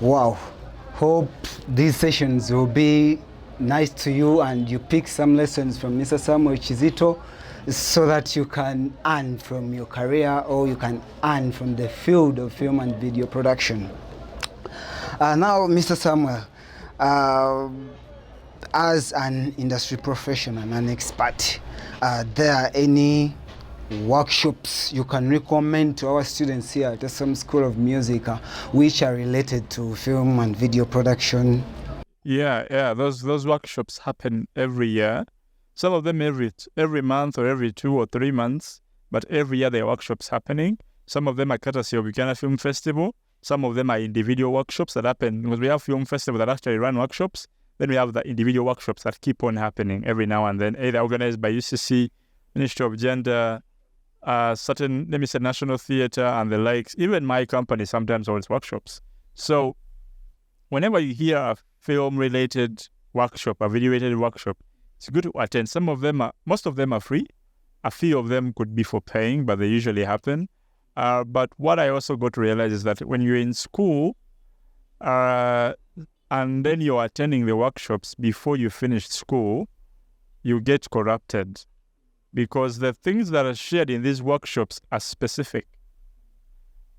Wow. Hope these sessions will be nice to you and you pick some lessons from Mr. Samuel Kizito so that you can earn from your career or you can earn from the field of film and video production. Now, Mr. Samuel, as an industry professional and an expert, there are any workshops you can recommend to our students here at some School of Music which are related to film and video production? Yeah. Those workshops happen every year. Some of them every month or every 2 or 3 months, but every year there are workshops happening. Some of them are courtesy of Uganda Film Festival. Some of them are individual workshops that happen because we have film festival that actually run workshops. Then we have the individual workshops that keep on happening every now and then, either organized by UCC, Ministry of Gender, certain, let me say, National Theatre and the likes. Even my company sometimes holds workshops. So whenever you hear a film-related workshop, a video-related workshop, it's good to attend. Most of them are free. A few of them could be for paying, but they usually happen. But what I also got to realize is that when you're in school, and then you're attending the workshops before you finish school, you get corrupted because the things that are shared in these workshops are specific.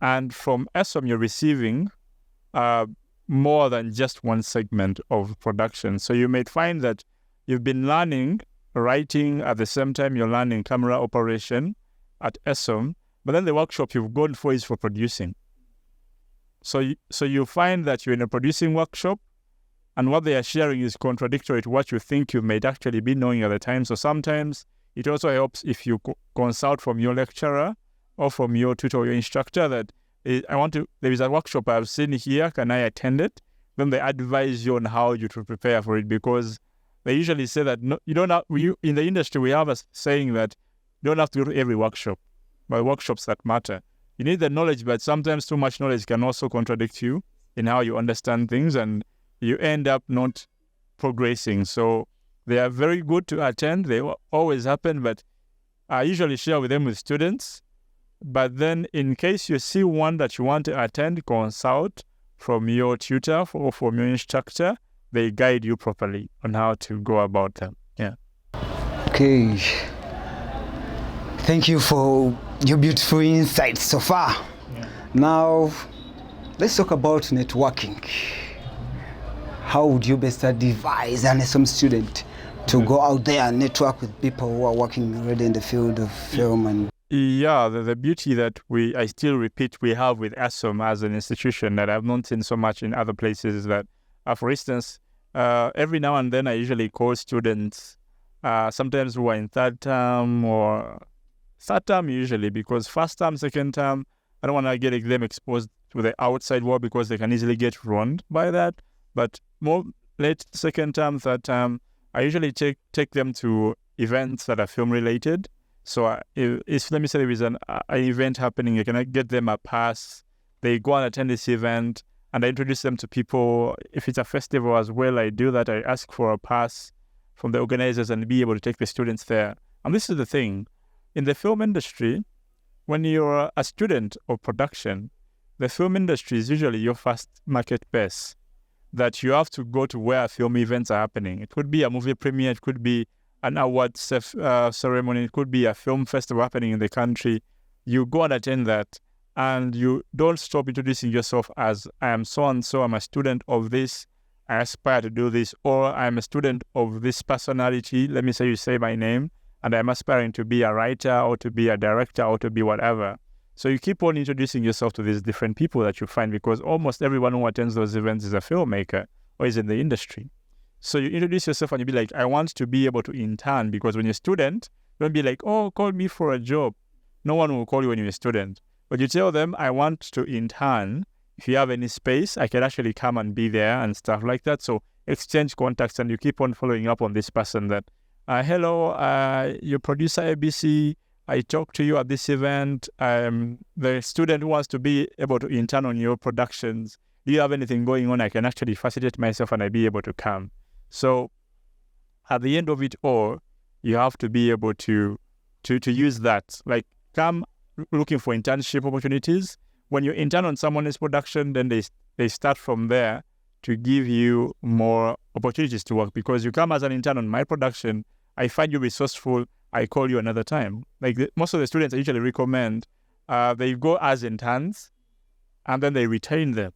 And from ESOM, you're receiving more than just one segment of production. So you may find that you've been learning writing at the same time you're learning camera operation at ESOM, but then the workshop you've gone for is for producing. So you find that you're in a producing workshop and what they are sharing is contradictory to what you think you may actually be knowing at the time. So sometimes it also helps if you consult from your lecturer or from your tutor or your instructor that there is a workshop I've seen here, can I attend it? Then they advise you on how you to prepare for it, because they usually say that in the industry we have a saying that you don't have to go to every workshop, but workshops that matter. You need the knowledge, but sometimes too much knowledge can also contradict you in how you understand things and you end up not progressing. So they are very good to attend. They always happen, but I usually share with them with students. But then in case you see one that you want to attend, consult from your tutor or from your instructor. They guide you properly on how to go about them. Yeah. Okay. Thank you for your beautiful insights so far. Yeah. Now, let's talk about networking. How would you best advise an ESOM student to go out there and network with people who are working already in the field of film? And yeah, the beauty that I still repeat we have with ESOM as an institution that I've not seen so much in other places is that, for instance, every now and then I usually call students, sometimes who are in third term usually, because first term, second term, I don't want to get them exposed to the outside world because they can easily get ruined by that. But more late second term, third term, I usually take them to events that are film related. So if let me say there is an event happening, I can get them a pass. They go and attend this event, and I introduce them to people. If it's a festival as well, I do that. I ask for a pass from the organizers and be able to take the students there. And this is the thing. In the film industry, when you're a student of production, the film industry is usually your first market base that you have to go to where film events are happening. It could be a movie premiere, it could be an award ceremony, it could be a film festival happening in the country. You go and attend that, and you don't stop introducing yourself as, I am so-and-so, I'm a student of this, I aspire to do this, or I'm a student of this personality, let me say you say my name, and I'm aspiring to be a writer or to be a director or to be whatever. So you keep on introducing yourself to these different people that you find, because almost everyone who attends those events is a filmmaker or is in the industry. So you introduce yourself and you be like, I want to be able to intern, because when you're a student, don't be like, oh, call me for a job. No one will call you when you're a student. But you tell them, I want to intern. If you have any space, I can actually come and be there and stuff like that. So exchange contacts, and you keep on following up on this person that, hello, your producer ABC, I talked to you at this event. The student who wants to be able to intern on your productions. Do you have anything going on? I can actually facilitate myself and I be able to come. So at the end of it all, you have to be able to use that. Like, come looking for internship opportunities. When you intern on someone else's production, then they start from there to give you more opportunities to work, because you come as an intern on my production, I find you resourceful, I call you another time. Like most of the students I usually recommend, they go as interns and then they retain them.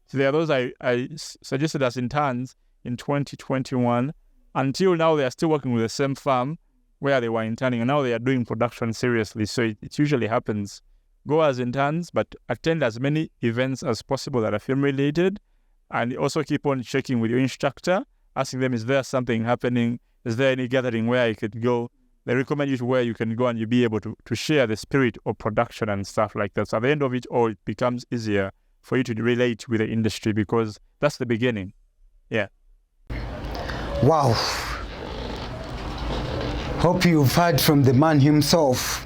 So there are those I suggested as interns in 2021. Until now, they are still working with the same firm where they were interning, and now they are doing production seriously. So it usually happens. Go as interns, but attend as many events as possible that are film related, and also keep on checking with your instructor, asking them, is there something happening? Is there any gathering where I could go? They recommend you to where you can go, and you'll be able to share the spirit of production and stuff like that. So at the end of it all, it becomes easier for you to relate with the industry, because that's the beginning. Yeah. Wow. Hope you've heard from the man himself.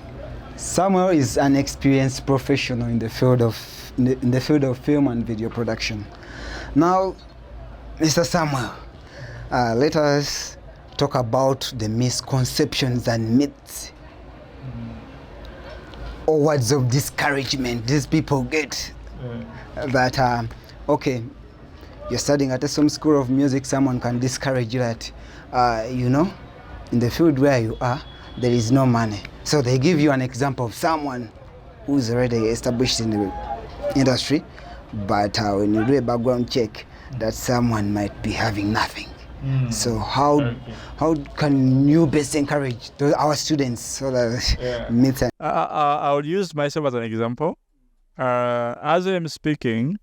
Samuel is an experienced professional in the field of film and video production. Now, Mr. Samuel, let us talk about the misconceptions and myths or words of discouragement these people get. That okay, you're studying at some school of music, someone can discourage you that in the field where you are, there is no money. So they give you an example of someone who's already established in the industry, but when you do a background check, that someone might be having nothing. So how can you best encourage our students so that myths? I would use myself as an example. As I'm speaking,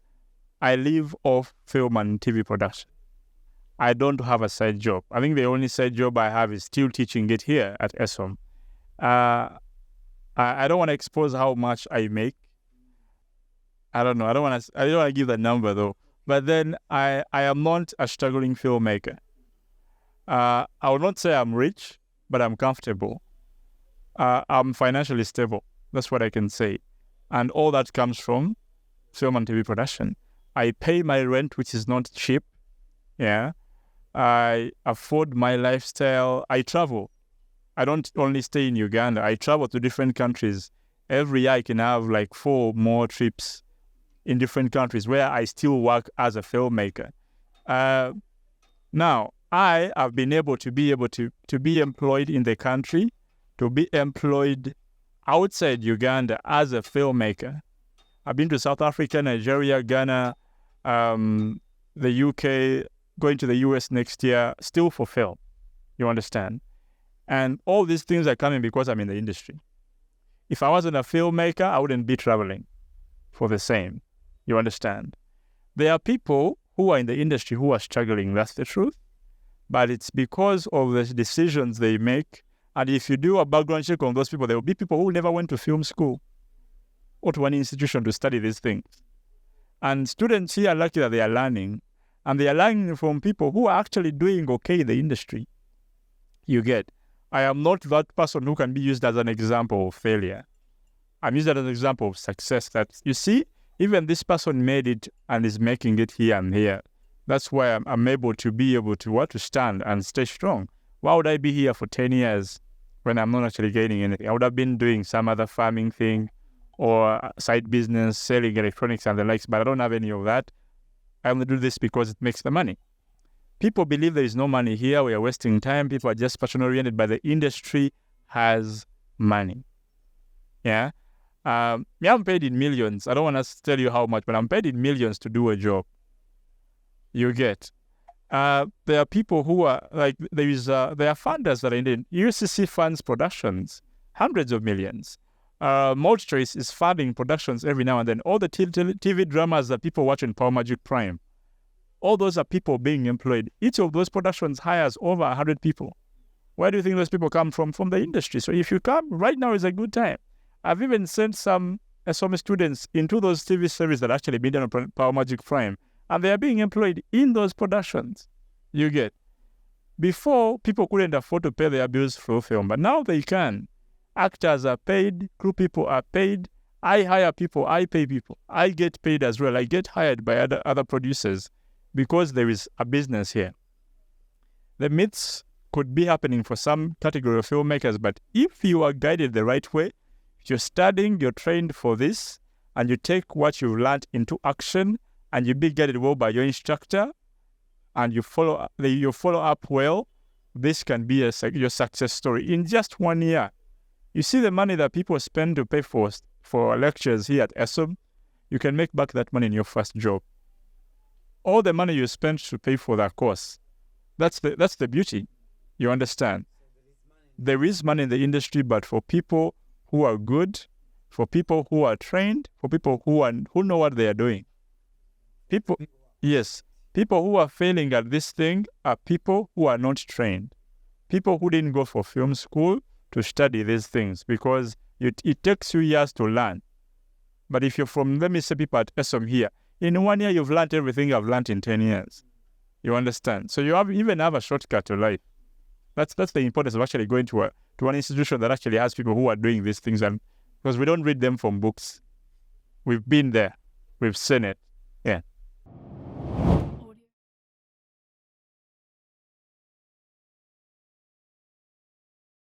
I live off film and TV production. I don't have a side job. I think the only side job I have is still teaching it here at ESOM. I don't want to expose how much I make. I don't know. I don't want to give that number though. But then I am not a struggling filmmaker. I would not say I'm rich, but I'm comfortable. I'm financially stable. That's what I can say. And all that comes from film and TV production. I pay my rent, which is not cheap. Yeah. I afford my lifestyle. I travel. I don't only stay in Uganda. I travel to different countries. Every year I can have like 4 more trips in different countries where I still work as a filmmaker. Now, I have been able to be employed in the country, to be employed outside Uganda as a filmmaker. I've been to South Africa, Nigeria, Ghana, the UK, going to the US next year, still for film. You understand? And all these things are coming because I'm in the industry. If I wasn't a filmmaker, I wouldn't be traveling for the same. You understand? There are people who are in the industry who are struggling, that's the truth. But it's because of the decisions they make. And if you do a background check on those people, there will be people who never went to film school or to an institution to study these things. And students here are lucky that they are learning. And they are learning from people who are actually doing okay in the industry. You get? I am not that person who can be used as an example of failure. I'm used as an example of success. That, you see, even this person made it and is making it here and here. That's why I'm able to stand and stay strong. Why would I be here for 10 years when I'm not actually gaining anything? I would have been doing some other farming thing or side business, selling electronics and the likes, but I don't have any of that. I only do this because it makes the money. People believe there is no money here. We are wasting time. People are just passion-oriented, but the industry has money. Yeah? I'm paid in millions. I don't want to tell you how much, but I'm paid in millions to do a job. You get? There are people who are, like, there are funders that are in the UCC funds productions, hundreds of millions. Multichoice is funding productions every now and then. All the TV dramas that people watch in Power Magic Prime, all those are people being employed. Each of those productions hires over 100 people. Where do you think those people come from? From the industry. So if you come, right now is a good time. I've even sent some students into those TV series that actually been done on Power Magic Prime, and they are being employed in those productions. You get? Before, people couldn't afford to pay their bills through film, but now they can. Actors are paid, crew people are paid. I hire people, I pay people. I get paid as well. I get hired by other producers because there is a business here. The myths could be happening for some category of filmmakers, but if you are guided the right way, if you're studying, you're trained for this, and you take what you've learned into action, and you be guided well by your instructor, and you follow up well, this can be your success story in just 1 year. You see the money that people spend to pay for lectures here at ESOM, you can make back that money in your first job. All the money you spent to pay for that course, that's the beauty. You understand? There is money in the industry, but for people who are good, for people who are trained, for people who know what they are doing. People who are failing at this thing are people who are not trained. People who didn't go for film school to study these things, because it takes you years to learn. But if you're from, let me say, people at ESOM here, in 1 year you've learned everything I've learned in 10 years. You understand? So you even have a shortcut to life. That's the importance of actually going to an institution that actually has people who are doing these things, and because we don't read them from books. We've been there. We've seen it. Yeah.